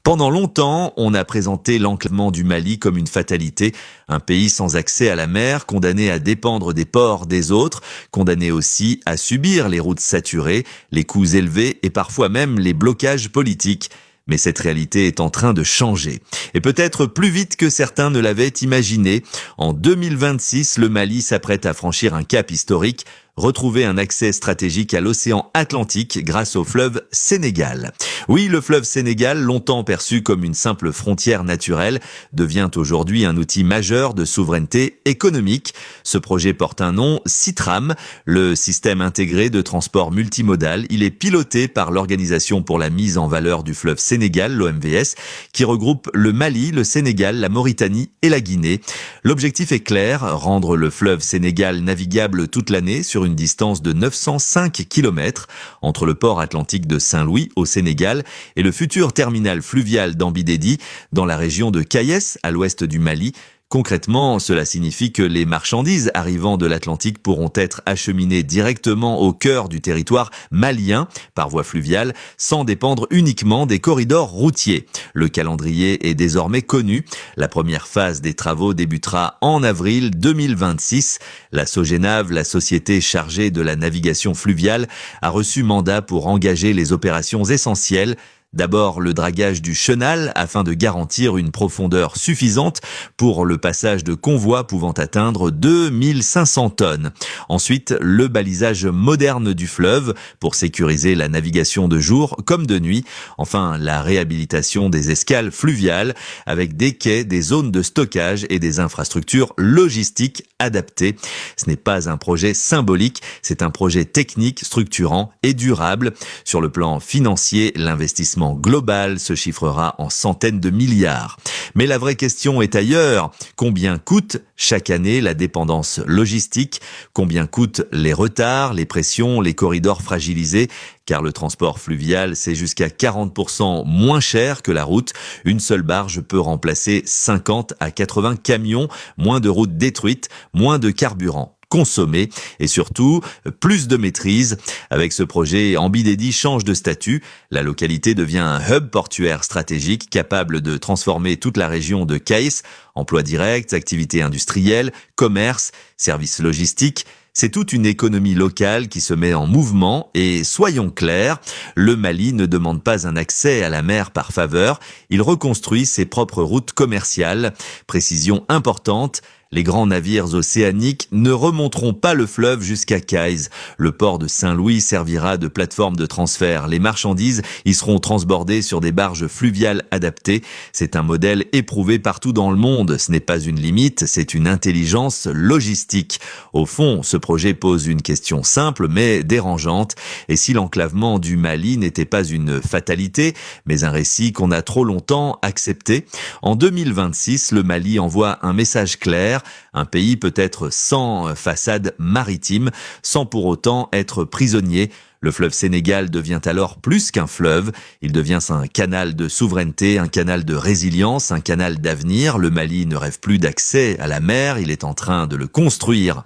Pendant longtemps, on a présenté l'enclavement du Mali comme une fatalité, un pays sans accès à la mer, condamné à dépendre des ports des autres, condamné aussi à subir les routes saturées, les coûts élevés et parfois même les blocages politiques. Mais cette réalité est en train de changer. Et peut-être plus vite que certains ne l'avaient imaginé. En 2026, le Mali s'apprête à franchir un cap historique, retrouver un accès stratégique à l'océan Atlantique grâce au fleuve Sénégal. Oui, le fleuve Sénégal, longtemps perçu comme une simple frontière naturelle, devient aujourd'hui un outil majeur de souveraineté économique. Ce projet porte un nom, Citram, le système intégré de transport multimodal. Il est piloté par l'Organisation pour la mise en valeur du fleuve Sénégal, l'OMVS, qui regroupe le Mali, le Sénégal, la Mauritanie et la Guinée. L'objectif est clair, rendre le fleuve Sénégal navigable toute l'année sur une distance de 905 km entre le port atlantique de Saint-Louis au Sénégal et le futur terminal fluvial d'Ambidédi dans la région de Kayes à l'ouest du Mali. Concrètement, cela signifie que les marchandises arrivant de l'Atlantique pourront être acheminées directement au cœur du territoire malien par voie fluviale sans dépendre uniquement des corridors routiers. Le calendrier est désormais connu. La première phase des travaux débutera en avril 2026. La Sogenav, la société chargée de la navigation fluviale, a reçu mandat pour engager les opérations essentielles. D'abord, le dragage du chenal afin de garantir une profondeur suffisante pour le passage de convois pouvant atteindre 2500 tonnes. Ensuite, le balisage moderne du fleuve pour sécuriser la navigation de jour comme de nuit. Enfin, la réhabilitation des escales fluviales avec des quais, des zones de stockage et des infrastructures logistiques adaptées. Ce n'est pas un projet symbolique, c'est un projet technique, structurant et durable. Sur le plan financier, l'investissement global se chiffrera en centaines de milliards. Mais la vraie question est ailleurs. Combien coûte chaque année la dépendance logistique? Combien coûtent les retards, les pressions, les corridors fragilisés? Car le transport fluvial, c'est jusqu'à 40% moins cher que la route. Une seule barge peut remplacer 50 à 80 camions, moins de routes détruites, moins de carburant consommé et surtout plus de maîtrise. Avec ce projet, Ambidédi change de statut. La localité devient un hub portuaire stratégique capable de transformer toute la région de Kayes. Emplois directs, activités industrielles, commerce, services logistiques. C'est toute une économie locale qui se met en mouvement et soyons clairs, le Mali ne demande pas un accès à la mer par faveur, il reconstruit ses propres routes commerciales. Précision importante, les grands navires océaniques ne remonteront pas le fleuve jusqu'à Kayes. Le port de Saint-Louis servira de plateforme de transfert. Les marchandises y seront transbordées sur des barges fluviales adaptées. C'est un modèle éprouvé partout dans le monde. Ce n'est pas une limite, c'est une intelligence logistique. Au fond, ce projet pose une question simple mais dérangeante. Et si l'enclavement du Mali n'était pas une fatalité, mais un récit qu'on a trop longtemps accepté? En 2026, le Mali envoie un message clair. Un pays peut être sans façade maritime, sans pour autant être prisonnier. Le fleuve Sénégal devient alors plus qu'un fleuve. Il devient un canal de souveraineté, un canal de résilience, un canal d'avenir. Le Mali ne rêve plus d'accès à la mer, il est en train de le construire.